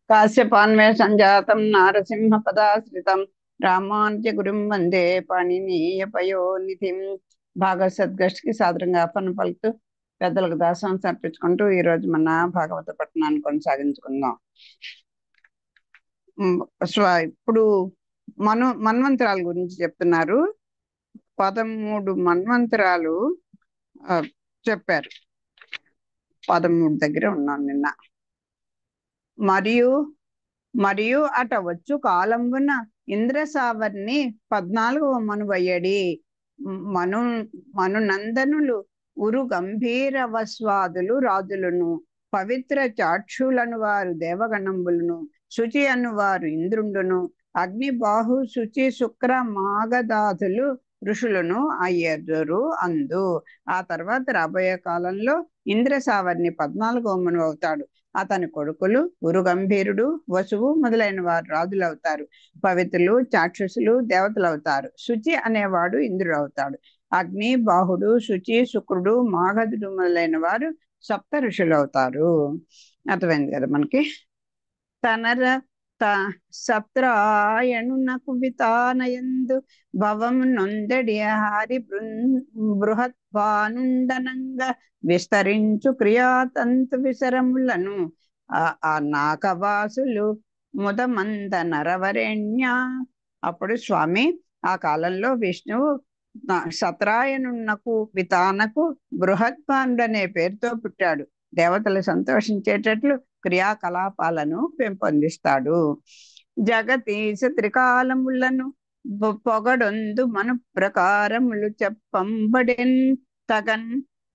కాశ్యపాన్వయ సంజాతం నారసింహ పదాశ్రితం రామానుజ గురుం వందే పాణినీయ పయోనిధిం. భాగవత సద్గోష్ఠికి సాదరంగా ఆహ్వానం పలుకుతూ పెద్దలకు దాసం సమర్పించుకుంటూ ఈ రోజు మన భాగవత పట్టణాన్ని కొనసాగించుకుందాం. ఇప్పుడు మన్వంతరాల గురించి చెప్తున్నారు. 13 మన్వంతరాలు చెప్పారు. 13 దగ్గర ఉన్నాం నిన్న. మరియు మరియు అట వచ్చు కాలంబున ఇంద్రసావర్ని 14వ మనువయ్యడి మనునందనులు ఉరు గంభీర వస్వాదులు రాజులను పవిత్ర చాక్షులను వారు దేవగణంబులను శుచి అనువారు ఇంద్రుండును అగ్ని బాహు శుచి శుక్ర మాగదాదులు ఋషులను అయ్యదురు అందు. ఆ తర్వాత రాబోయే కాలంలో ఇంద్రసావర్ని 14వ మనువు అవుతాడు. అతని కొడుకులు ఉరుగంభీరుడు వసువు మొదలైన వారు రాజులు అవుతారు. పవిత్రులు చాక్షుసులు దేవతలు అవుతారు. శుచి అనేవాడు ఇంద్రుడు అవుతాడు. అగ్ని బాహుడు శుచి శుక్రుడు మాగధుడు మొదలైన వారు సప్త ఋషులు అవుతారు. అర్థమైంది కదా మనకి. తనర సప్త్రాయణునకు వితానయందు భవం నొందడి హారి బృహత్వానుండనంగా విస్తరించు క్రియాతంతు విసరములను ఆ నాకవాసులు ముదమంద నరవరేణ్య. అప్పుడు స్వామి ఆ కాలంలో విష్ణువు సత్రాయణునకు వితానకు బృహత్వానుడు అనే పేరుతో పుట్టాడు. దేవతలు సంతోషించేటట్లు క్రియాకలాపాలను పెంపొందిస్తాడు. జగతీశ త్రికాలములను పొగడొందు మను ప్రకారములు చెప్పంబడెన్ తగన్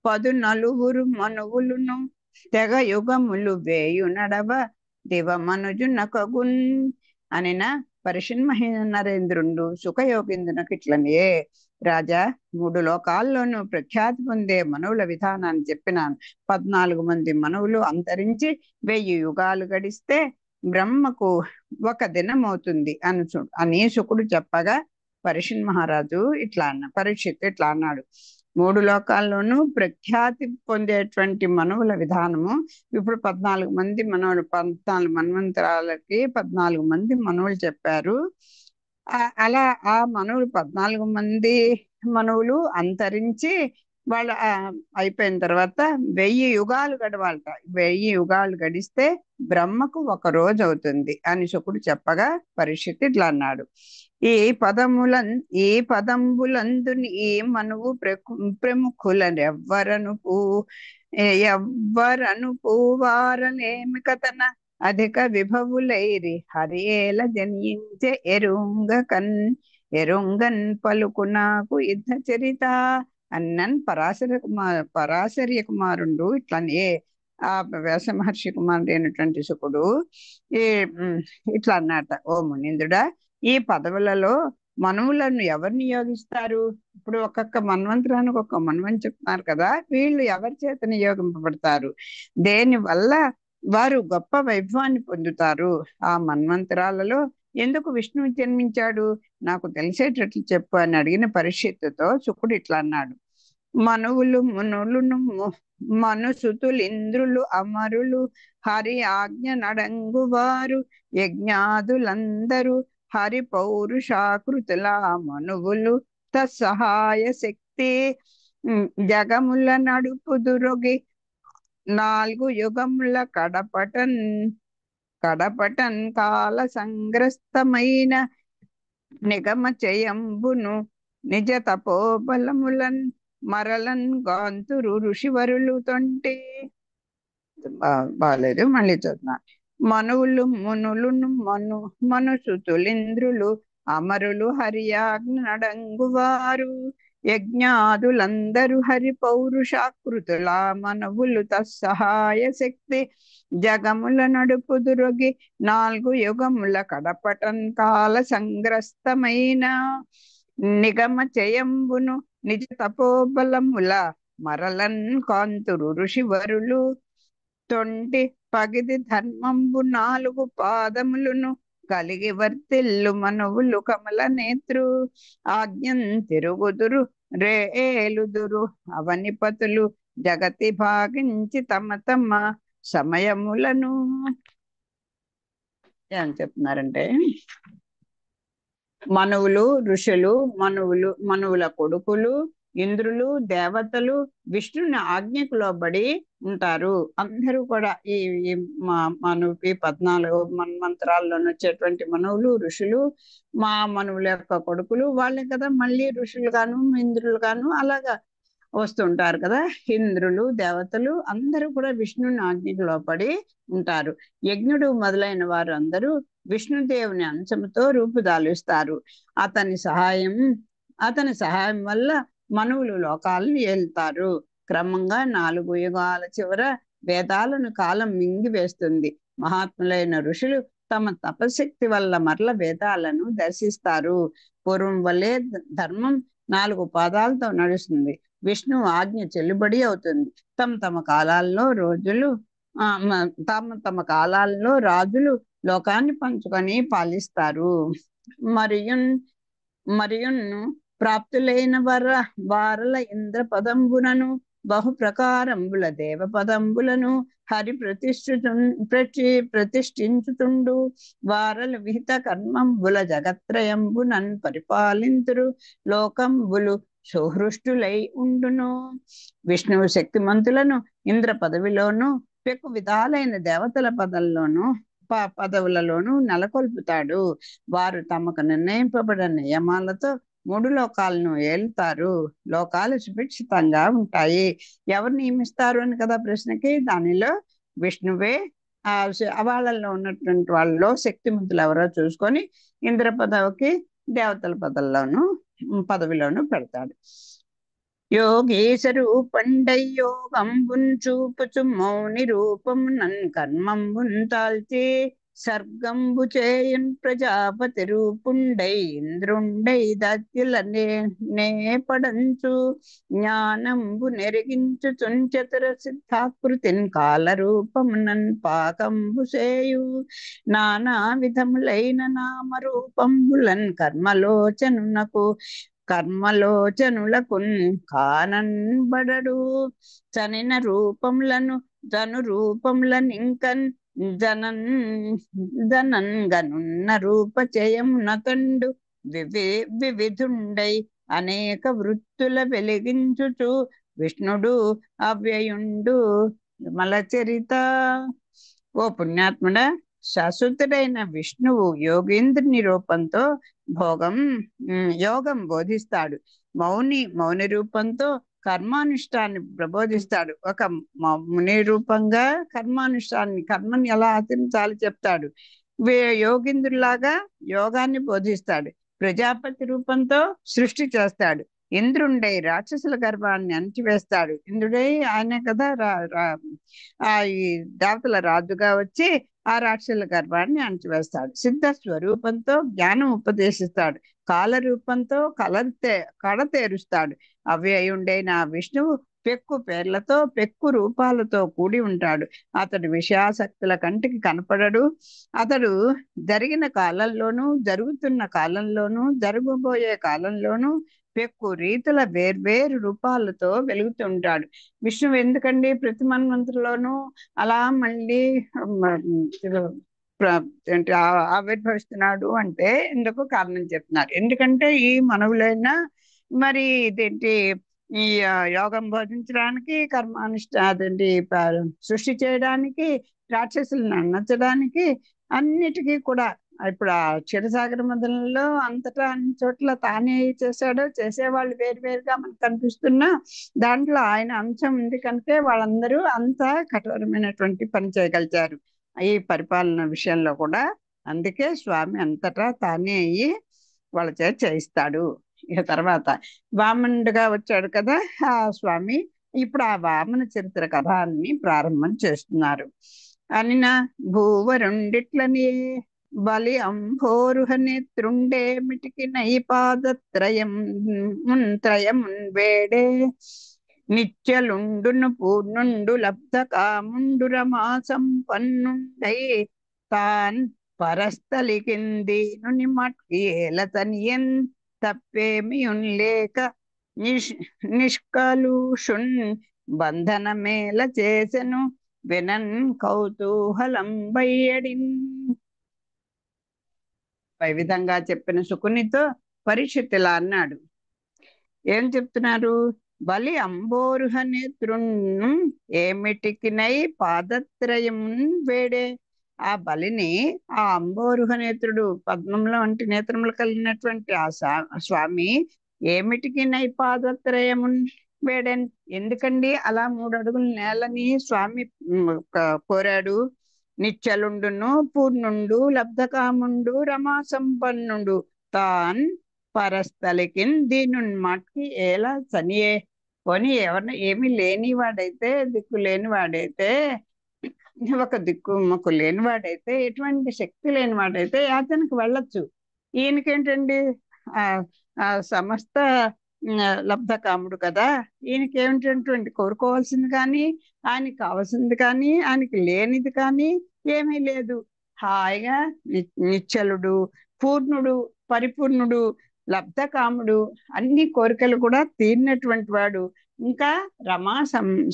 14 మనువులును తెగ యుగములు వేయు నడవ దివ మనుజునకగున్ అనిన పరిషన్మహేంద్రుండు సుఖయోగేంద్రునకు ఇట్లనే. రాజా, 3 లోకాల్లోనూ ప్రఖ్యాతి పొందే మనువుల విధానాన్ని చెప్పినాను. 14 మంది మనువులు అంతరించి 1000 యుగాలు గడిస్తే బ్రహ్మకు 1 దినం అవుతుంది అని శుకుడు చెప్పగా పరీక్షిత్ మహారాజు పరీక్షిత్ ఇట్లా అన్నాడు. 3 లోకాల్లోనూ ప్రఖ్యాతి పొందేటువంటి మనువుల విధానము. ఇప్పుడు 14 మంది మనవులు, 14 మన్వంతరాలకి 14 మంది మనువులు చెప్పారు. అలా ఆ మనువులు 14 మంది మనువులు అంతరించి వాళ్ళు అయిపోయిన తర్వాత 1000 యుగాలు గడవాలట. 1000 యుగాలు గడిస్తే బ్రహ్మకు 1 రోజు అవుతుంది అని శుకుడు చెప్పగా పరీక్షిత్ ఇట్లా అన్నాడు. ఈ పదంబులందుని ఈ మనువు ప్రముఖులనెవ్వరను పూవారలేమి కథన అధిక విభవులైరి హరియేల జనించే ఎరుంగన్ పలుకు నాకు యుద్ధ చరిత అన్నన్ పరాశర్య కుమారుండు ఇట్లనే. ఆ వ్యాస మహర్షి కుమారుడు అయినటువంటి శుకుడు ఇట్లా అన్నట. ఓ మునీంద్రుడా, ఈ పదవులలో మనువులను ఎవరు నియోగిస్తారు? ఇప్పుడు ఒక్కొక్క మన్వంతరానికి ఒక్క మన్వం చెప్తున్నారు కదా, వీళ్ళు ఎవరి చేత నియోగింపబడతారు? దేని వల్ల వారు గొప్ప వైభవాన్ని పొందుతారు? ఆ మన్వంతరాలలో ఎందుకు విష్ణువు జన్మించాడు? నాకు తెలిసేటట్లు చెప్పు అని అడిగిన పరీక్షిత్తుతో శుకుడు ఇట్లా అన్నాడు. మనువులు మునులును మనుసుతులు ఇంద్రులు అమరులు హరి ఆజ్ఞ నడంగువారు యజ్ఞాదులందరూ హరి పౌరుషాకృతుల మనువులు తత్సహాయ శక్తి జగముల నడుపుదురొగి 4 యుగముల కడపటన్ కాల సంగ్రస్తమైన నిగమ చేయంబును నిజ తపోబలములన్ మరలన్ గాంతురు ఋషివరులు తొంటి. బాలేదు, మళ్ళీ చదువుతున్నా. మనువులు మునులును మనుసుతులింద్రులు అమరులు హరియాజ్ఞ నడంగువారు యజ్ఞాదులందరూ హరి పౌరుషాకృతుల మనవులు తత్సహాయ శక్తి జగముల నడుపుదురొగి 4 యుగముల కడపటన్ కాల సంగ్రస్తమైన నిగమ చేయంబును నిజ తపోబలముల మరలన్ కాంతురు ఋషివరులు తొంటి పగిది ధర్మంబు 4 పాదములను కలిగి వర్తిల్లు మనువులు కమల నేత్రు ఆజ్ఞం తిరుగుదురు రేలుదురు అవనిపతులు జగతి భాగించి తమ తమ సమయములను. ఏం చెప్తున్నారంటే, మనువులు ఋషులు, మనువుల కొడుకులు, ఇంద్రులు, దేవతలు విష్ణుని ఆజ్ఞకు లోబడి ఉంటారు. అందరూ కూడా ఈ ఈ ఈ 14 మన్వంతరాల్లోని వచ్చేటువంటి మనువులు ఋషులు, మనువుల యొక్క కొడుకులు వాళ్ళే కదా మళ్ళీ ఋషులు గాను ఇంద్రులు గాను అలాగా వస్తుంటారు కదా. ఇంద్రులు, దేవతలు అందరూ కూడా విష్ణుని ఆజ్ఞకు లోపడి ఉంటారు. యజ్ఞుడు మొదలైన వారు అందరూ విష్ణుదేవుని అంశంతో రూపుదాలుస్తారు. అతని సహాయం వల్ల మనువులు లోకాలను ఏలుతారు. క్రమంగా 4 యుగాల చివర వేదాలను కాలం మింగివేస్తుంది. మహాత్ములైన ఋషులు తమ తపశక్తి వల్ల మరల వేదాలను దర్శిస్తారు. పూర్వం వల్లే ధర్మం 4 పాదాలతో నడుస్తుంది. విష్ణు ఆజ్ఞ చెల్లుబడి అవుతుంది. తమ కాలాల్లో రాజులు లోకాన్ని పంచుకొని పాలిస్తారు. మరియును ప్రాప్తులైన వారల ఇంద్ర పదంబులను బహు ప్రకారంబుల దేవ పదంబులను హరి ప్రతిష్ఠించుతుండు. వారల విహిత కర్మంబుల జగత్రయంబునన్ పరిపాలింతురు. లోకంబులు సుహృష్టులై ఉండును. విష్ణువు శక్తిమంతులను ఇంద్ర పదవిలోను పెక్కు విధాలైన దేవతల పదవులలోనూ నెలకొల్పుతాడు. వారు తమకు నిర్ణయింపబడిన నియమాలతో 3 లోకాలను ఏలుతారు. లోకాలు సుభిక్షితంగా ఉంటాయి. ఎవరు నియమిస్తారు అని కదా ప్రశ్నకి. దానిలో విష్ణువే వాళ్ళల్లో ఉన్నటువంటి వాళ్ళలో శక్తిమంతులు ఎవరో చూసుకొని ఇంద్ర పదవికి దేవతల పదవిలోను పెడతాడు. యోగేశరూపండై యోగంబున్ చూపుచు మౌని రూపమునన్ కర్మంబున్ తాల్చి సర్గంబు చేయున్ ప్రజాపతి రూపుండై ఇంద్రుండై దత్యులనే పడంచు జ్ఞానంబు నెరిగించుచున్ చతుర సిద్ధాకృతిన్ కాల రూపమునన్ పాకంబు చేయు నానా విధములైన నామరూపంబులన్ కర్మలోచనులకున్ కానన్బడడు. చనిన రూపములను జను రూపములనింకన్ జనంగనున్న రూపచయమునతండు వివిధుండై అనేక వృత్తుల వెలిగించుచు విష్ణుడు అవ్యయుండు మలచరిత. ఓ పుణ్యాత్ముడా, శాశ్వతుడైన విష్ణువు యోగేంద్రుని రూపంతో యోగం బోధిస్తాడు. మౌని రూపంతో కర్మానుష్ఠాన్ని ప్రబోధిస్తాడు. ఒక ముని రూపంగా కర్మని ఎలా ఆచరించాలి చెప్తాడు. యోగేంద్రులాగా యోగాన్ని బోధిస్తాడు. ప్రజాపతి రూపంతో సృష్టి చేస్తాడు. ఇంద్రుండై రాక్షసుల గర్భాన్ని అణిచివేస్తాడు. ఇంద్రుడై ఆయన కదా ఈ దేవతల రాజుగా వచ్చి ఆ రాక్షసుల గర్భాన్ని అణిచివేస్తాడు. సిద్ధ స్వరూపంతో జ్ఞానం ఉపదేశిస్తాడు. కాల రూపంతో కడ తేరుస్తాడు. అవ్యయుండైన విష్ణువు పెక్కు పేర్లతో పెక్కు రూపాలతో కూడి ఉంటాడు. అతడు విషయాసక్తుల కంటికి కనపడడు. అతడు జరిగిన కాలంలోనూ జరుగుతున్న కాలంలోనూ జరగబోయే కాలంలోనూ పెక్కు రీతుల వేర్వేరు రూపాలతో వెలుగుతుంటాడు. విష్ణువు ఎందుకండి ప్రతి మన్వంతరంలోనూ అలా మళ్ళీ ఆవిర్భవిస్తున్నాడు అంటే ఎందుకు కారణం చెప్తున్నారు. ఎందుకంటే ఈ మనవులైనా మరి ఇదేంటి ఈ యోగం బోధించడానికి, అదేంటి సృష్టి చేయడానికి, రాక్షసులను అన్నచడానికి, అన్నిటికీ కూడా ఇప్పుడు ఆ క్షీరసాగర మదనంలో అంతటా అన్ని చోట్ల తానే చేశాడో, చేసేవాళ్ళు వేరువేరుగా మనకు కనిపిస్తున్నా దాంట్లో ఆయన అంశం ఉంది కనుక వాళ్ళందరూ అంత కఠోరమైనటువంటి పని చేయగలిగారు ఈ పరిపాలన విషయంలో కూడా. అందుకే స్వామి అంతటా తానే అయ్యి వాళ్ళ చేత చేయిస్తాడు. ఇక తర్వాత వామనుడిగా వచ్చాడు కదా ఆ స్వామి. ఇప్పుడు ఆ వామన చరిత్ర కథాన్ని ప్రారంభం చేస్తున్నారు. అనిన భూవరుండిట్లని బలి అంభోరుహ నేత్రుండే మిటికి త్రయమున్ వేడే నిత్యలుండును పూర్ణుండు లబ్ధ కాముండు రమా సంపన్నుండై తాన్ పరస్థలికిందీనుని మట్కి ఏలతనియన్ తప్పేమియున్ లేక నిష్కలుషున్ బంధన మేల చేసెను వినన్ కౌతూహలం బయ్యడిన్. పై విధంగా చెప్పిన శుకునితో పరీక్షిత్ ఇలా అన్నాడు. ఏం చెప్తున్నారు? బలి అంబోరుహ నేత్రుణ్ణు ఏమిటికినై పాదత్రయమున్ వేడే. ఆ బలిని, ఆ అంబోరుహ నేత్రుడు, పద్మంలో వంటి నేత్రములు కలిగినటువంటి ఆ స్వామి ఏమిటికి నై పాదత్రయమున్ వేడన్. ఎందుకండి అలా 3 అడుగుల నేలని స్వామి కోరాడు? నిశ్చలుండును పూర్ణుండు లబ్ధకాముండు రమా సంపన్నుడు తాన్ పరస్థలికిన్ దీనున్ మట్కి ఎలా సనియే. పోనీ ఎవరిని ఏమీ లేని వాడైతే, దిక్కు లేని వాడైతే, ఒక దిక్కు మొక్కు లేని వాడైతే, ఎటువంటి శక్తి లేని వాడైతే యాచనకు వెళ్ళొచ్చు. ఈయనకేంటండి, ఆ ఆ సమస్త లబ్ధకాముడు కదా. ఈయనకి ఏమిటటువంటి కోరుకోవాల్సింది కానీ, ఆయనకి కావాల్సింది కానీ, ఆయనకి లేనిది కానీ ఏమీ లేదు. హాయిగా నిశ్చలుడు, పూర్ణుడు, పరిపూర్ణుడు, లబ్ధకాముడు, అన్ని కోరికలు కూడా తీరినటువంటి వాడు. ఇంకా రమా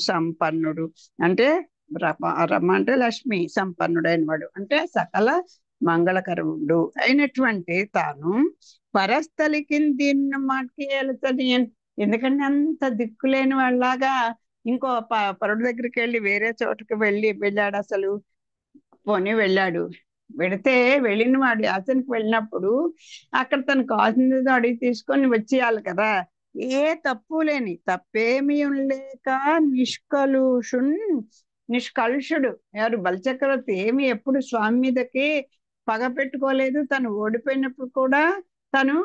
సంపన్నుడు అంటే రమ అంటే లక్ష్మి, సంపన్నుడైన వాడు అంటే సకల మంగళకరముడు అయినటువంటి తాను పరస్థలికి దీన్ని మాటకి వెళుతుంది. ఎందుకంటే అంత దిక్కులేని వాళ్ళలాగా ఇంకో పరుడు దగ్గరికి వెళ్ళి వేరే చోటుకి వెళ్ళాడు. అసలు పోనీ వెళ్ళాడు. వెళ్ళిన వాడు యాచనకి వెళ్ళినప్పుడు అక్కడ తనకు కావాల్సింది అడిగి తీసుకొని వచ్చేయాలి కదా. ఏ తప్పు లేని, తప్పేమీ లేక నిష్కలుషుడు ఎవరు? బలిచక్రవర్తి ఏమి ఎప్పుడు స్వామి మీదకి పగ పెట్టుకోలేదు. తను ఓడిపోయినప్పుడు కూడా తను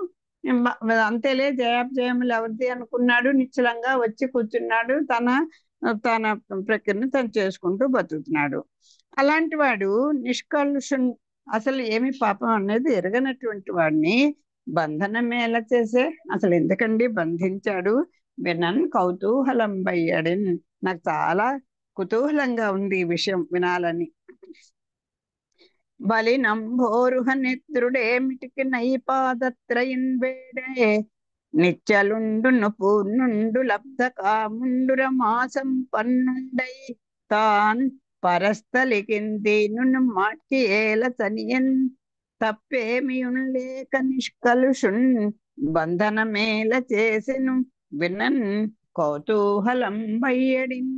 అంతేలే, జయాపజయములు ఎవరిది అనుకున్నాడు. నిశ్చలంగా వచ్చి కూర్చున్నాడు. తన ప్రక్రియను తను చేసుకుంటూ బతుకుతున్నాడు. అలాంటి వాడు నిష్కలుషుడు, అసలు ఏమి పాపం అనేది ఎరగనటువంటి వాడిని బంధనం ఎలా చేసే? అసలు ఎందుకండి బంధించాడు? వినన్ కౌతూహలం బయ్యడిన్. నాకు చాలా కుతూహలంగా ఉంది ఈ విషయం వినాలని. బలి నంభోరుహ నేత్రుడేమిటికి నైపాదత్రయిన్ వేడే. నిశ్చలుండును పూర్ణుండు లబ్ధకాముండు రమా సంపన్నుండై తాన్ పరస్థలికిందీను మాట్కి ఏల సనియన్. తప్పేమియుంలేక నిష్కలుషున్ బంధనమేల చేసెను వినన్ కౌతూహలం బయ్యడిన్.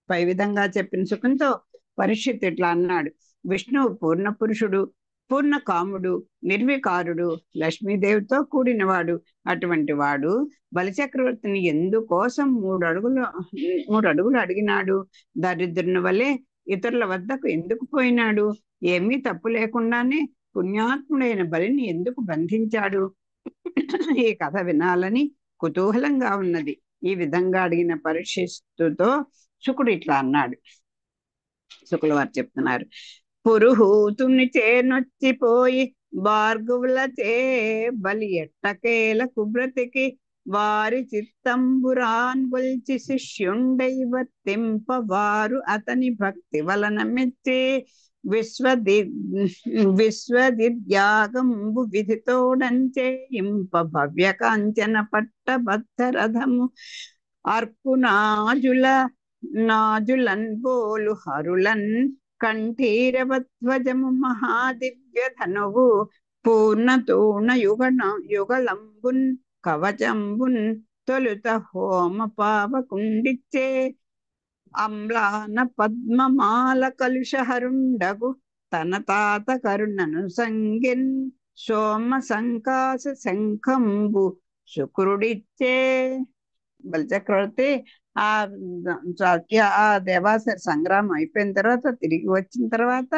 పై విధంగా చెప్పిన సుఖంతో పరీక్షిత్ ఇట్లా అన్నాడు. విష్ణువు పూర్ణ పురుషుడు, పూర్ణ కాముడు, నిర్వికారుడు, లక్ష్మీదేవితో కూడినవాడు. అటువంటి వాడు బలిచక్రవర్తిని ఎందుకోసం 3 అడుగులు అడిగినాడు? దరిద్రుని వలె ఇతరుల వద్దకు ఎందుకు పోయినాడు? ఏమీ తప్పు లేకుండానే పుణ్యాత్ముడైన బలిని ఎందుకు బంధించాడు? ఈ కథ వినాలని కుతూహలంగా ఉన్నది. ఈ విధంగా అడిగిన పరీక్షితుతో శుకుడు ఇట్లా అన్నాడు. శుకుల వారు చెప్తున్నారు. పురుహూతుని చేనొచ్చిపోయి భార్గవుల చే బలి ఎట్టకేల కుబ్రతికి వారి చిత్తంబురాన్ గొల్చి శిష్యుండై వర్తింప వారు అతని భక్తి వలన మెచ్చి విశ్వదిద్యాగంబు విధితోడంచే ఇంప భవ్య కాంచన పట్టబద్ధ రథము నాజులన్ బోలు హరులన్ కంఠీరవధ్వజము మహాదివ్య ధనువు పూర్ణతూణ యుగళంబున్ కవచంబున్ తొలుత హోమ పావకుండిచ్చే అమ్లాన పద్మమాల కలుషహరుండగు తన తాత కరుణను సంగిన్ సోమ సంకాస శంఖంబు శుక్రుడిచ్చే. బలిచక్రవర్తి ఆ దేవాసుర సంగ్రామం అయిపోయిన తర్వాత తిరిగి వచ్చిన తర్వాత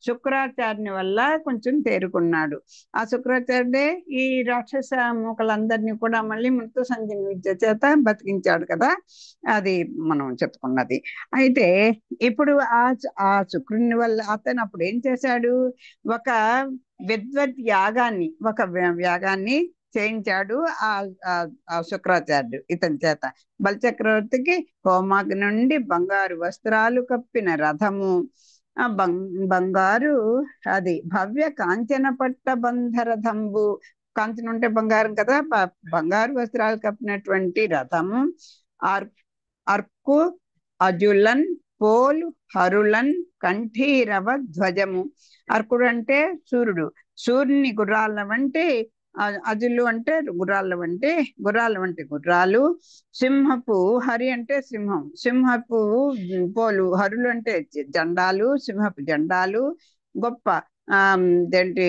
శుక్రాచార్యుని వల్ల కొంచెం తేరుకున్నాడు. ఆ శుక్రాచార్యుడే ఈ రాక్షస మూకలందరినీ కూడా మళ్ళీ మృత సంజీవని విద్య చేత బతికించాడు కదా. అది మనం చెప్పుకున్నది. అయితే ఇప్పుడు ఆ శుక్రుని వల్ల అతను అప్పుడు ఏం చేశాడు? ఒక యాగాన్ని చేయించాడు ఆ శుక్రాచార్యుడు ఇతని చేత. బలిచక్రవర్తికి హోమాగ్ని నుండి బంగారు వస్త్రాలు కప్పిన రథము, బంగారు అది భవ్య కాంచన పట్టబంధ రథంబు, కాంచన ఉంటే బంగారం కదా, బంగారు వస్త్రాలు కప్పినటువంటి రథము, అర్కు అజులన్ పోలు హరులన్ కంఠీరవ ధ్వజము. అర్కుడు అంటే సూర్యుడు, సూర్యుని గుర్రాల వంటి అజులు అంటే గుర్రాల వంటి గుర్రాలు. సింహపు హరి అంటే సింహం, సింహపు పోలు హరులు అంటే జెండాలు, సింహపు జెండాలు. గొప్ప ఏంటి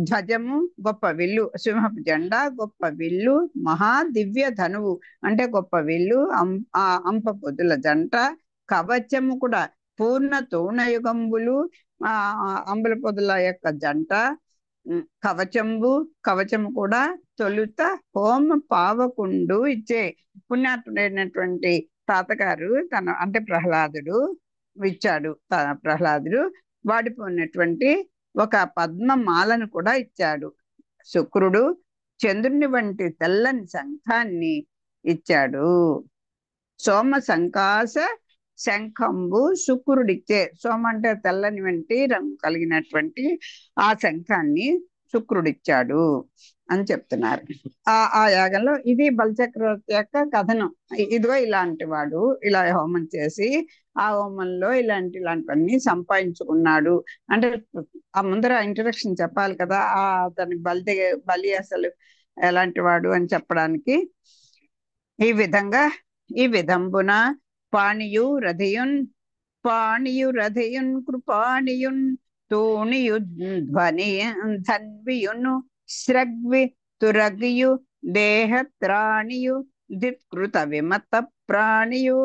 ధ్వజము గొప్ప విల్లు, సింహపు జెండా గొప్ప విల్లు. మహా దివ్య ధనువు అంటే గొప్ప విల్లు, అంప పొద్దుల జంట. కవచము కూడా పూర్ణ తోణయుగంబులు, అంబుల పొదుల యొక్క జంట. కవచము కూడా తొలుత హోమ పావకుండు ఇచ్చే. పుణ్యాత్ముడైనటువంటి తాతగారు అంటే ప్రహ్లాదుడు ఇచ్చాడు. ప్రహ్లాదుడు వాడిపోయినటువంటి ఒక పద్మమాలను కూడా ఇచ్చాడు. శుక్రుడు చంద్రుని వంటి తెల్లని శంఖాన్ని ఇచ్చాడు. సోమ సంకాశ శంఖంబు శుక్రుడిచ్చే. సోమ అంటే తెల్లని వంటి రంగు కలిగినటువంటి ఆ శంఖాన్ని శుక్రుడిచ్చాడు అని చెప్తున్నారు. ఆ యాగంలో ఇది బలిచక్రవర్తి యొక్క కథనం. ఇదిగో ఇలాంటి వాడు ఇలా హోమం చేసి ఆ హోమంలో ఇలాంటివన్నీ సంపాదించుకున్నాడు అంటే ఆ ముందర ఇంట్రడక్షన్ చెప్పాలి కదా. అతని బలి అసలు ఎలాంటి వాడు అని చెప్పడానికి ఈ విధంబున పాణియు రథయున్ కృపాణియున్ తోణియు ధన్వియును స్రగ్వి తురగియు దేహత్రాణియు దిత్కృత విమత ప్రాణియు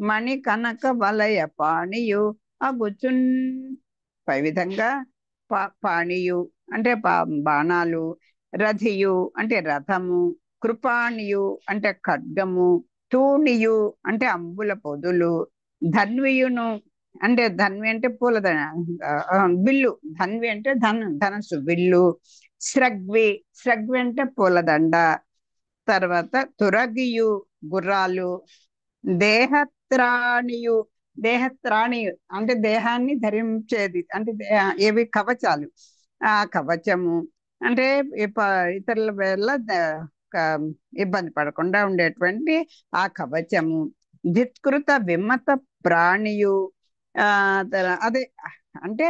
మణి కనక వలయ పాణియు అగుచున్. పై విధంగా పాణియు అంటే బాణాలు, రథియు అంటే రథము, కృపాణియు అంటే ఖడ్గము, తూణియు అంటే అంబుల పొదులు, ధన్వియును అంటే ధన్వి అంటే విల్లు, ధన్వి అంటే ధనస్సు విల్లు, స్రగ్వి అంటే పూలదండ, తర్వాత తురగియు గుర్రాలు, దేహత్రాణియు అంటే దేహాన్ని ధరించేది అంటే ఏవి కవచాలు. ఆ కవచము అంటే ఇతరుల వల్ల ఇబ్బంది పడకుండా ఉండేటువంటి ఆ కవచము. ధిత్కృత విమత ప్రాణియు అదే అంటే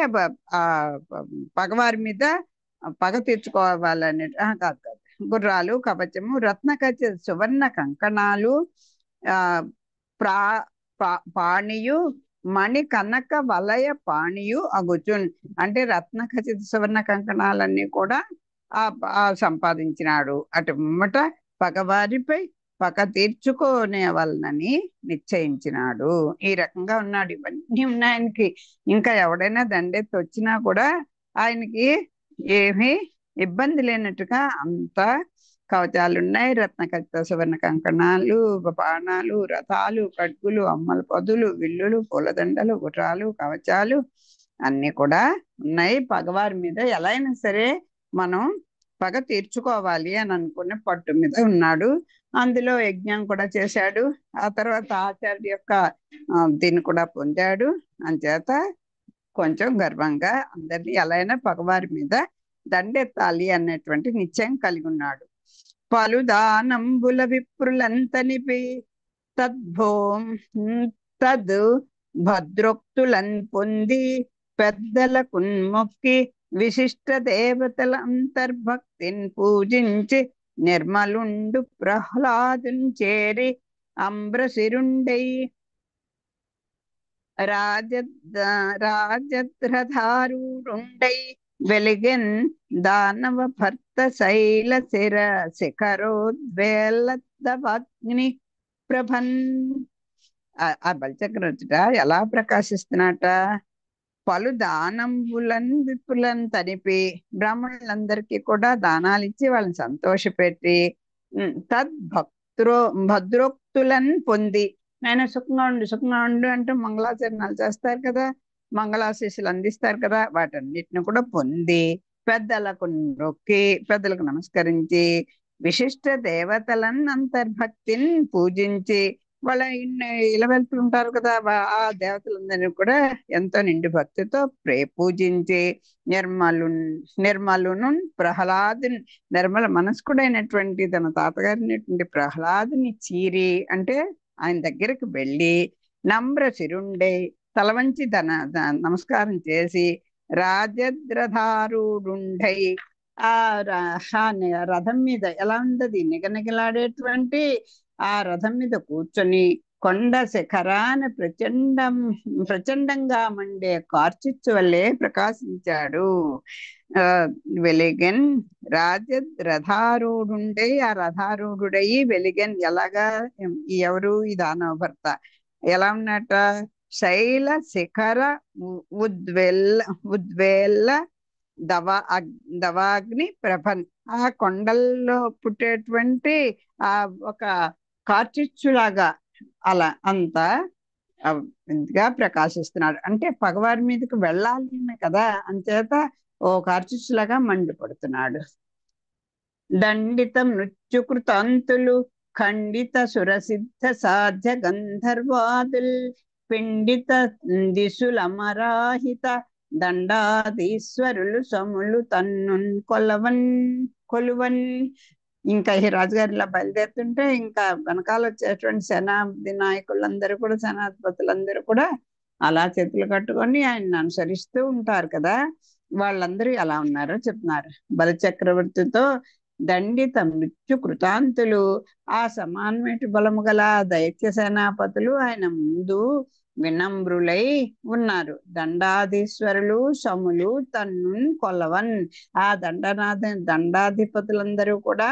పగవారి మీద పగ తీర్చుకోవాలనే కాదు. గుర్రాలు, కవచము, రత్నకచ సువర్ణ కంకణాలు, పాణియు మణి కనక వలయ పాణియు అగుచున్ అంటే రత్న ఖచ్చిత సువర్ణ కంకణాలన్నీ కూడా సంపాదించినాడు. అటుమ్మట పగవారిపై పగ తీర్చుకోనే వలనని నిశ్చయించినాడు. ఈ రకంగా ఉన్నాడు. ఇవన్నీ ఉన్నాయనికి. ఇంకా ఎవడైనా దండెత్తి వచ్చినా కూడా ఆయనకి ఏమీ ఇబ్బంది లేనట్టుగా అంత కవచాలు ఉన్నాయి. రత్న ఖచ్చిత సువర్ణ కంకణాలు, బాణాలు, రథాలు, ఖడ్గులు, అమ్మల పొదులు, విల్లులు, పూలదండలు, గుర్రాలు, కవచాలు అన్ని కూడా ఉన్నాయి. పగవారి మీద ఎలా అయినా సరే మనం పగ తీర్చుకోవాలి అని అనుకునే పట్టు మీద ఉన్నాడు. అందులో యజ్ఞం కూడా చేశాడు. ఆ తర్వాత ఆచార్య యొక్క దీన్ని కూడా పొందాడు. అంచేత కొంచెం గర్వంగా అందరినీ ఎలా అయినా పగవారి మీద దండెత్తాలి అనేటువంటి నిశ్చయం కలిగి ఉన్నాడు. పలు దానంబుల విప్రులంతనిపి తద్ భద్రోక్తులన్ పొంది పెద్దలకు మొక్కి విశిష్ట దేవతల అంతర్భక్తిని పూజించి నిర్మలుండు ప్రహ్లాదుని చేరి అంబ్రశిరుండై రాజద్రధారుండై వెలిగెన్ దానవ భర్త శైల శిఖరోద్వేలగ్ని ప్రభన్. ఆ బలిచక్రవర్తిట ఎలా ప్రకాశిస్తున్నట? పలు దానంబులను విప్పులను తనిపి బ్రాహ్మణులందరికీ కూడా దానాలు ఇచ్చి వాళ్ళని సంతోషపెట్టి భద్రోక్తులను పొంది ఆయన సుఖంగా ఉండు అంటూ మంగళాచరణాలు చేస్తారు కదా, మంగళాశీస్సులు అందిస్తారు కదా, వాటన్నిటిని కూడా పొంది పెద్దలకు నొక్కి పెద్దలకు నమస్కరించి విశిష్ట దేవతలను అంతర్భక్తిని పూజించి వాళ్ళ ఇలా వెళ్తుంటారు కదా ఆ దేవతలందరినీ కూడా ఎంతో నిండు భక్తితో పూజించి నిర్మలును ప్రహ్లాదుని నిర్మల మనస్కుడైనటువంటి తన తాతగారినటువంటి ప్రహ్లాదుని చీరి అంటే ఆయన దగ్గరికి వెళ్ళి నమ్రశిరుండే తల వంచి నమస్కారం చేసి రాజద్రధారుడుండై ఆ రథం మీద ఎలా ఉందది నిగనిగలాడేటువంటి ఆ రథం మీద కూర్చొని కొండ శిఖరాన ప్రచండంగా మండే కార్చిచ్చు వల్లే ప్రకాశించాడు. వెలిగన్ రథారూఢుండై ఆ రథారూఢుడై వెలిగన్ ఎలాగా ఎవరు ఈ దానవ భర్త ఎలా ఉన్నట శైల శిఖర ఉద్వేల్ల దవాగ్ని ప్రభన్ ఆ కొండల్లో పుట్టేటువంటి ఆ ఒక కార్చిచ్చులాగా అలా అంతా గా ప్రకాశిస్తున్నాడు. అంటే పగవారి మీదకి వెళ్ళాలి కదా, అంచేత ఓ కార్చిచ్చులాగా మండిపడుతున్నాడు. దండిత మృత్యుకృతాంతులు ఖండిత సురసిద్ధ సాధ్య గంధర్వాదుల్ పిండిత దిశులమరాహిత దండాధీశ్వరులు సములు తన్నున్ కొలువన్. ఇంకా ఈ రాజుగారు ఇలా బయలుదేరుతుంటే ఇంకా వెనకాల వచ్చేటువంటి సేనాధి నాయకులందరూ కూడా, సేనాధిపతులందరూ కూడా అలా చేతులు కట్టుకొని ఆయన్ని అనుసరిస్తూ ఉంటారు కదా. వాళ్ళందరూ ఎలా ఉన్నారో చెప్తున్నారు. బలచక్రవర్తితో దండిత మృత్యు కృతాంతులు ఆ సమానమైన బలము గల దైత్య సేనాపతులు ఆయన ముందు వినమ్రులై ఉన్నారు. దండాధీశ్వరులు సములు తన్నున్ కొలవన్ ఆ దండాధిపతులందరూ కూడా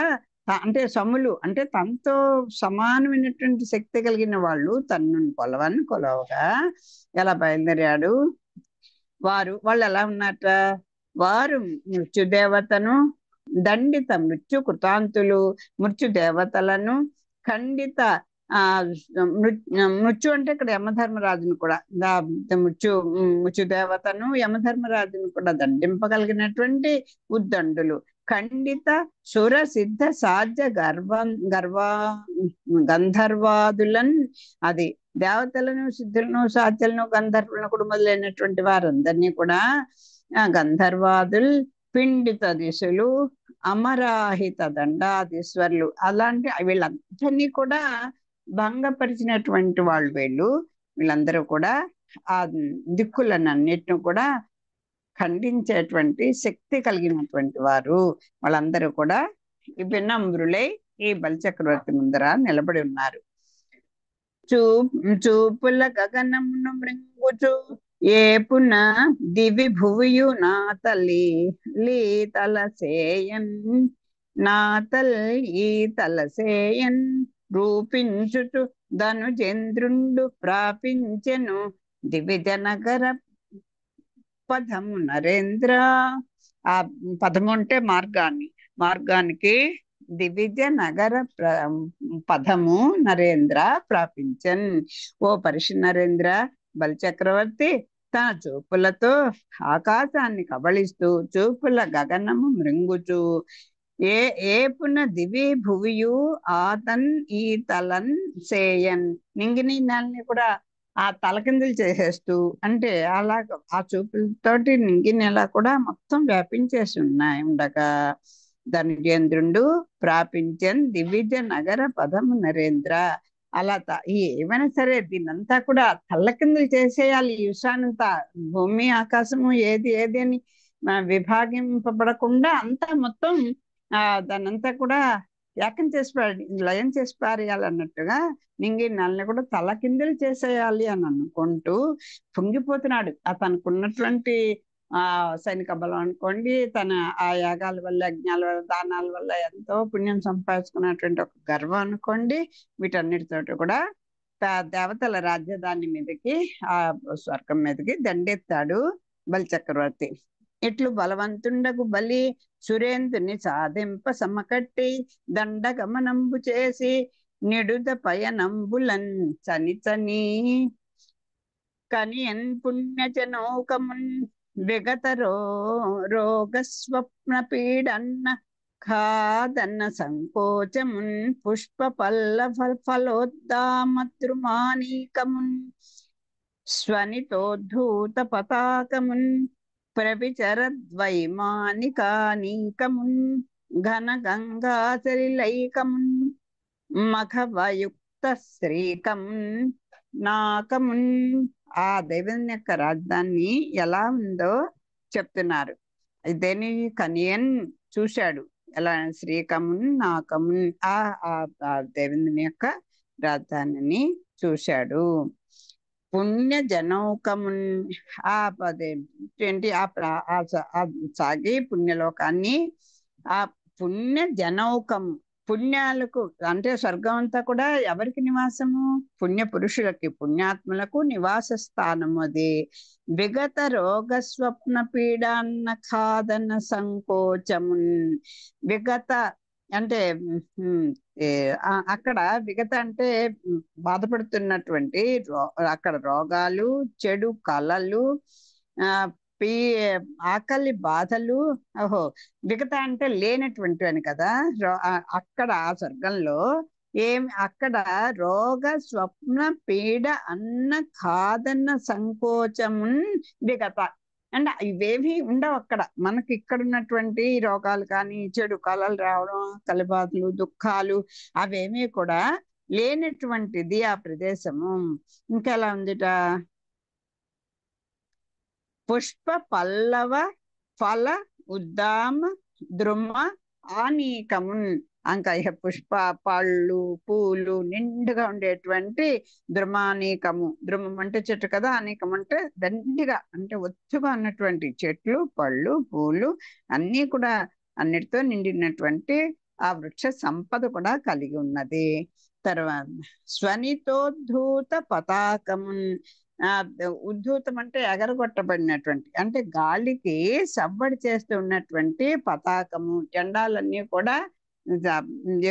అంటే సములు అంటే తనతో సమానమైనటువంటి శక్తి కలిగిన వాళ్ళు తన్నున్ కొలవగా ఎలా బయలుదేరాడు. వాళ్ళు ఎలా ఉన్నట్ట, వారు మృత్యుదేవతను దండిత మృత్యు కృతాంతులు మృత్యుదేవతలను ఖండిత మృత్యు అంటే ఇక్కడ యమధర్మరాజును కూడా మృత్యుదేవతను యమధర్మరాజును కూడా దండింపగలిగినటువంటి ఉద్దండులు ఖండిత సుర సిద్ధ సాధ్య గంధర్వాదులన్ అది దేవతలను సిద్ధులను సాధ్యులను గంధర్వులను కూడా మొదలైనటువంటి వారందరినీ కూడా గంధర్వాదుల్ పిండిత దిశలు అమరాహిత దండాధీశ్వరులు అలాంటి వీళ్ళందరినీ కూడా భంగపరిచినటువంటి వాళ్ళు వీళ్ళందరూ కూడా ఆ దిక్కులనన్నిటిని కూడా ఖండించేటువంటి శక్తి కలిగినటువంటి వారు. వాళ్ళందరూ కూడా వినమ్రులై ఈ బలిచక్రవర్తి ముందర నిలబడి ఉన్నారు. చూపుల గగనమును మృంగుచు ఏపున దివి భువియు నా తలసేయన్ రూపించుచు ధనుజేంద్రుండు ప్రాపించెను దివిజ నగర పదము నరేంద్ర. ఆ పదము అంటే మార్గానికి దివిజ నగర పదము నరేంద్ర ప్రాపించన్. ఓ పరిషి నరేంద్ర, బలిచక్రవర్తి తన చూపులతో ఆకాశాన్ని కబళిస్తూ చూపుల గగనము మృంగుచు ఏపున దివి భువియు ఆతన్ ఈ తలన్ సేయన్ నింగిని నెలని కూడా ఆ తలకిందులు చేసేస్తూ అంటే అలా ఆ చూపులతోటి నింగి నెల కూడా మొత్తం వ్యాపించేసి ఉండగా ధనుజేంద్రుండు ప్రాపించన్ దివిజ నగర పదము నరేంద్ర. అలా ఏమైనా సరే దీనంతా కూడా తల్లకిందులు చేసేయాలి. ఈ విషయాన్నంతా భూమి ఆకాశము ఏది అని విభాగింపబడకుండా అంతా మొత్తం దానంతా కూడా ఏకం చేసి లయం చేసి పారేయాలన్నట్టుగా నింగి నల్ని కూడా తలకిందులు చేసేయాలి అని అనుకుంటూ పొంగిపోతున్నాడు. తనకున్నటువంటి సైనిక బలం అనుకోండి, తన ఆ యాగాల వల్ల యజ్ఞాల వల్ల దానాల వల్ల ఎంతో పుణ్యం సంపాదించుకున్నటువంటి ఒక గర్వం అనుకోండి, వీటన్నిటితోటి కూడా దేవతల రాజధాని మీదకి ఆ స్వర్గం మీదకి దండెత్తాడు బలిచక్రవర్తి. ఇట్లు బలవంతుండకు బలి సురేంద్రుని సాధింప సమకట్టి దండగమనంబు చేసి నిడుద పయనంబులన్ చని కనియన్ పుణ్యజనౌకమున్ విగత రోగ స్వప్న పీడన్న ఖాదన్న సంకోచమున్ పుష్ప పల్లవ ఫలోద్దామద్రుమానీకమున్ స్వనితోద్ధూత పతాకమున్ ప్రవిచరద్వైమానికానీకమున్ ఘన గంగాచరిలైకమున్ మఖవయుక్త శ్రీకమున్ నాకమున్. ఆ దేవుని యొక్క రాజధాని ఎలా ఉందో చెప్తున్నారు. ఇదేని కనియన్ చూశాడు. ఎలా శ్రీకమున్ నాకమున్ ఆ ఆ దేవుని యొక్క రాజధానిని చూశాడు. పుణ్య జనౌకమున్. ఆ పదే ఏంటి ఆ సాగి పుణ్యలోకాన్ని, ఆ పుణ్య జనౌకము, పుణ్యాలకు అంటే స్వర్గం అంతా కూడా ఎవరికి నివాసము? పుణ్య పురుషులకి, పుణ్యాత్ములకు నివాస స్థానము అది. విగత రోగ స్వప్న పీడాన్న ఖాదన సంకోచమున్. విగత అంటే అక్కడ విగత అంటే బాధపడుతున్నటువంటి అక్కడ రోగాలు, చెడు కళలు, ఆ పీ ఆకలి బాధలు. ఓహో, విగత అంటే లేనటువంటి అని కదా. అక్కడ ఆ స్వర్గంలో అక్కడ రోగ స్వప్న పీడ అన్న కాదన్న సంకోచమున్ విగత అంటే ఇవేవి ఉండవు అక్కడ. మనకి ఇక్కడ ఉన్నటువంటి రోగాలు కానీ, చెడు కళలు రావడం, కలిబాధలు, దుఃఖాలు అవేమీ కూడా లేనటువంటిది ఆ ప్రదేశము. ఇంకెలా ఉందిట? పుష్ప పల్లవ ఫల ఉద్దామ ద్రుమ ఆనీకమున్. పుష్ప పళ్ళు పూలు నిండుగా ఉండేటువంటి ద్రుమానీకము. ద్రుమం అంటే చెట్టు కదా, అనేకం అంటే దండిగా అంటే ఒత్తుగా ఉన్నటువంటి చెట్లు, పళ్ళు, పూలు అన్నీ కూడా అన్నిటితో నిండినటువంటి ఆ వృక్ష సంపద కూడా కలిగి ఉన్నది. తర్వాత స్వనితోద్ధూత పతాకమున్. ఉద్ధూతం అంటే ఎగరగొట్టబడినటువంటి, అంటే గాలికి సవ్వడి చేస్తూ ఉన్నటువంటి పతాకము, జెండాలన్నీ కూడా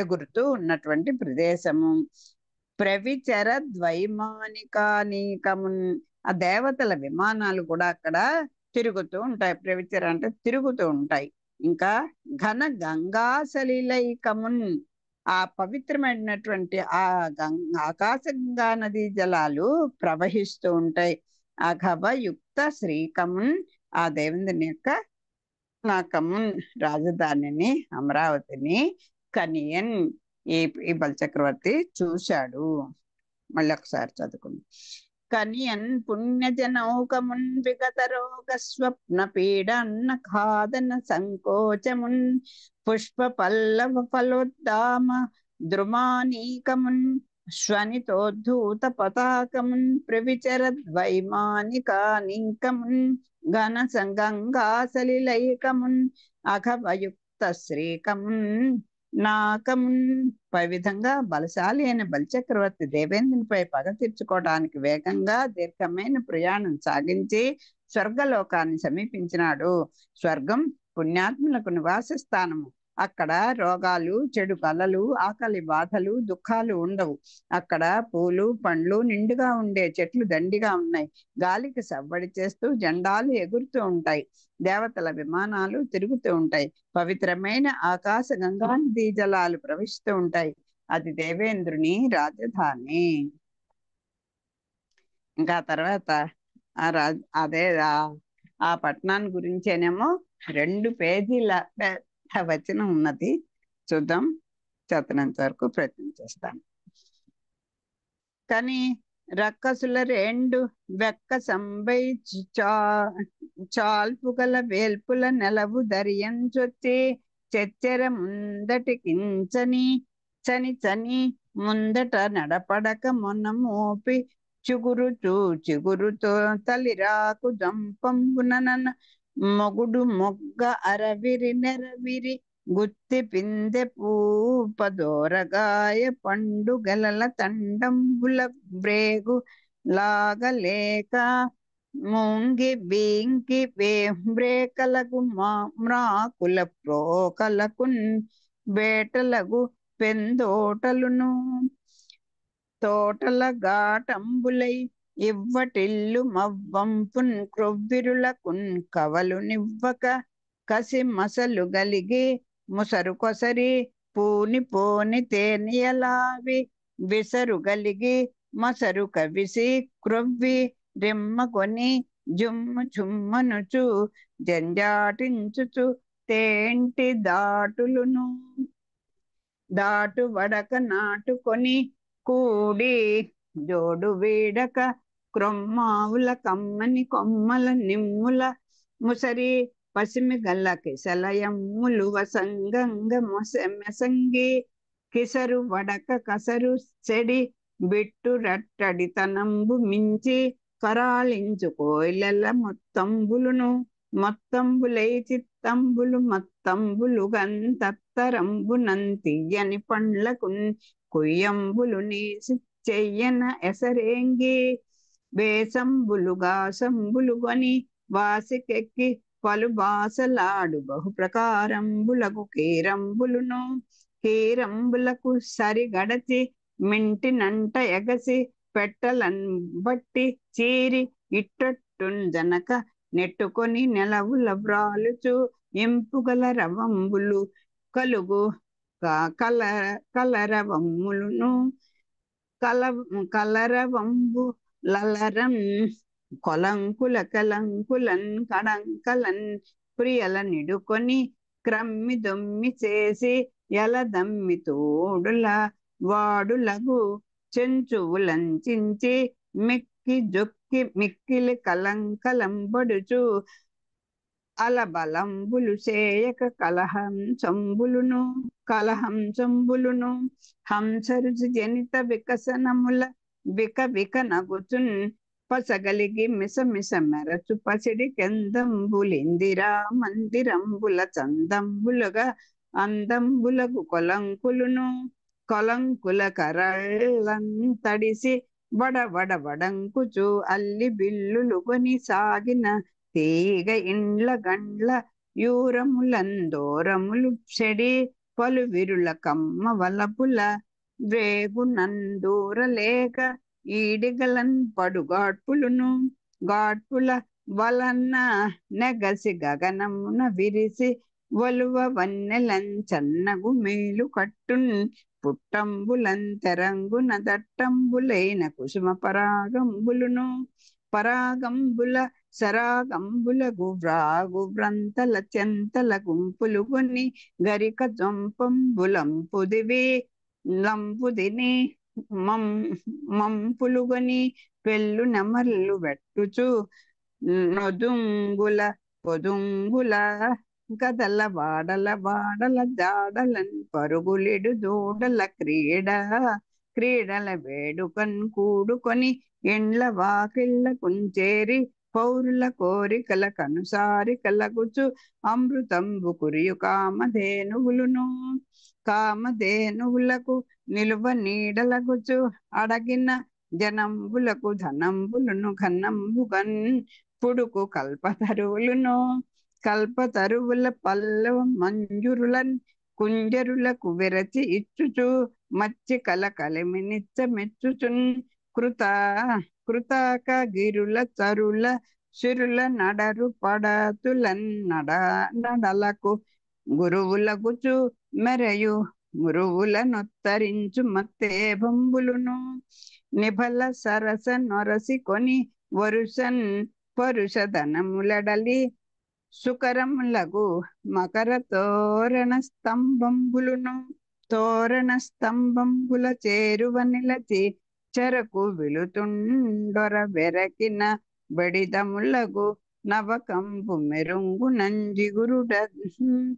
ఎగురుతూ ఉన్నటువంటి ప్రదేశము. ప్రవిచర ద్వైమానికానీకమున్. ఆ దేవతల విమానాలు కూడా అక్కడ తిరుగుతూ ఉంటాయి. ప్రవిచర అంటే తిరుగుతూ ఉంటాయి. ఇంకా ఘన గంగా సలిలైకమున్. ఆ పవిత్రమైనటువంటి ఆకాశ గంగా నదీ జలాలు ప్రవహిస్తూ ఉంటాయి. అఘవయుక్త శ్రీకమున్. ఆ దేవుని యొక్క నాకమున్ రాజధానిని, అమరావతిని కనియన్ ఈ బలచక్రవర్తి చూశాడు. మళ్ళీ ఒకసారి చదువుకుంది. కనియన్ పుణ్యజనౌకమున్ విగత రోగ స్వప్న పీడన్న ఖాదన సంకోచమున్ పుష్ప పల్లవ ఫలోద్దామ ద్రుమానీకమున్ శ్వనితోద్ధూత పతాకమున్ ప్రవిచర ద్వైమానికానీకమున్ ఘన సంగంగా సలిలైకమున్ అఘవయుక్త శ్రీకమున్ నాకమున్. పై విధంగా బలశాలి అయిన బలిచక్రవర్తి దేవేంద్రునిపై పగ తీర్చుకోవడానికి వేగంగా దీర్ఘమైన ప్రయాణం సాగించి స్వర్గలోకాన్ని సమీపించినాడు. స్వర్గం పుణ్యాత్ములకు నివాస స్థానము. అక్కడ రోగాలు, చెడు కళలు, ఆకలి బాధలు, దుఃఖాలు ఉండవు. అక్కడ పూలు పండ్లు నిండుగా ఉండే చెట్లు దండిగా ఉన్నాయి. గాలికి సవ్వడి చేస్తూ జెండాలు ఎగురుతూ ఉంటాయి. దేవతల విమానాలు తిరుగుతూ ఉంటాయి. పవిత్రమైన ఆకాశ గంగా నదీ జలాలు ప్రవహిస్తూ ఉంటాయి. అది దేవేంద్రుని రాజధాని. ఇంకా తర్వాత అదే ఆ పట్టణాన్ని గురించేనేమో 2 పేజీల వచనం ఉన్నది. చూద్దాం, చదివినంత వరకు ప్రయత్నం చేస్తాను. కానీ రక్కసుల 2 వెక్క సంబై చాల్పుగల వేల్పుల నెలవు దరియంచొచ్చి చెచ్చెర ముందటి కించని చని చని ముందట నడపడక మొన్న మోపి చిగురుతో తలిరాకు జంపంబున మొగుడు మొగ్గ అరవిరి నెరవిరి గుత్తి పిందె పూపదోరగాయ పండు గెలల తండంబుల బ్రేగు లాగలేక ముంగి బీంకి వేంబ్రేకలకు మ్రాకుల ప్రోకలకున్ బేటలగు పెందోటలును తోటల గాటంబులై ఇవ్వటిల్లు మవ్వంపున్ క్రొవ్విరులకున్ కవలు నివ్వక కసి మసలు గలిగి ముసరు కొసరి పోని తేనియలావి విసరు గలిగి మసరు కవిసి క్రొవ్వి రెమ్మ కొని జుమ్మనుచు జంజాటించుచు తేంటి దాటు వడక నాటుకొని కూడి జోడు వీడక క్రొమ్మావుల కమ్మని కొమ్మల నిమ్ముల ముసరి పసిమి గల్ల కిసలయమ్ములు వసంగంగ మెసంగి కిసరు వడక కసరు చెడి బిట్టు రట్టడి తనంబు మించి కరాళించు కోయిలెల మొత్తంబులై చిత్తంబులు మత్తంబులు గంతత్తరంబు నంతియ్యని పండ్లకు కొయ్యంబులు నేసి చెయ్యన ఎసరేంగి వేసంబులు గొని వాసికెక్కి పలు బాసలాడు బహు ప్రకారంబులకు కీరంబులకు సరి గడచి మింటినంట ఎగసి పెట్టలన్ బట్టి చీరి ఇట్టట్టున్ జనక నెట్టుకొని నెలవుల వ్రాలుచు ఎంపుగల రవంబులు కలుగు కలరవమ్ములును కలరవంబు లలరం కొలంకుల కలంకులన్ కడంకలన్ ప్రియల నిడుకొని క్రమ్మి దొమ్మి చేసి ఎలదమ్మి తోడుల వాడులగు చెంచువులంచించి మిక్కి జొక్కి మిక్కిలి కలంకలంబడుచు అలబలంబులు చేయక కలహం చంబులును హంసరుచి జనిత వికసనముల విక నగుచున్ పసగలిగి మిసమిస మెరచు పసిడి కెందంబులిందిరా మందిరంబుల చందంబులుగా అందంబులకు కొలంకుల కరళ్ళన్ తడిసి వడంకుచు అల్లి బిల్లులు కొని సాగిన తీగ ఇండ్ల గండ్ల యూరములందోరములు చెడి పలు విరుల కమ్మ వలపుల వేగునందూరలేక ఈడిగలన్ గాడ్పుల వలన నెగసి గగనమున విరిసి వలువ వన్నెలన్ చన్నగు మేలు కట్టున్ పుట్టంబులన్ తెరంగున దట్టంబులైన కుసుమ పరాగంబుల సరాగంబుల గువ్రంతల చెంతల గుంపులు కొని గరిక లంపుదిని మంపులుగొని పెళ్ళు నెమర్లు వెట్టుచు నొదుంగుల పొదుంగుల గదల వాడల జాడలన్ పరుగులిడు దూడల క్రీడల వేడుకన్ కూడుకొని ఎండ్ల వాకిళ్ళ కుంచేరి పౌరుల కోరికల కనుసారి కలగుచు అమృతంబు కురియు కామధేనువులకు నిలువ నీడలగుచు అడగిన జనంబులకు ధనంబులును ఘనంబుగన్ పుడుకు కల్పతరువుల పల్లవ మంజురులన్ కుంజరులకు విరచి ఇచ్చుచు మచ్చి కలకలిమి నిచ్చ మెచ్చుచున్ కృతాక గిరుల చరుల సిరుల నడరు పడతులన్ నడలకు గురువులగుచు మెరయు గురువుల నొత్తరించు మత్తేభంబులును నిభల సరస నొరసి కొని పరుషధనములడలి సుకరములగు మకర తోరణ స్తంభంబుల చేరువ నిలచి చెరకు విలుతుండొర వెరకిన బడిదములగు నవకంబు మెరుంగు నంజిగురుడ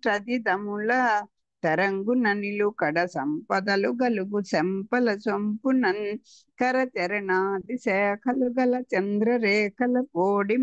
చదిదముల తరంగున నిలుకడ సంపదలు గలుగు శంపల సొంపునన్ కరచరణాది శాఖలు గల చంద్రరేఖల పోడి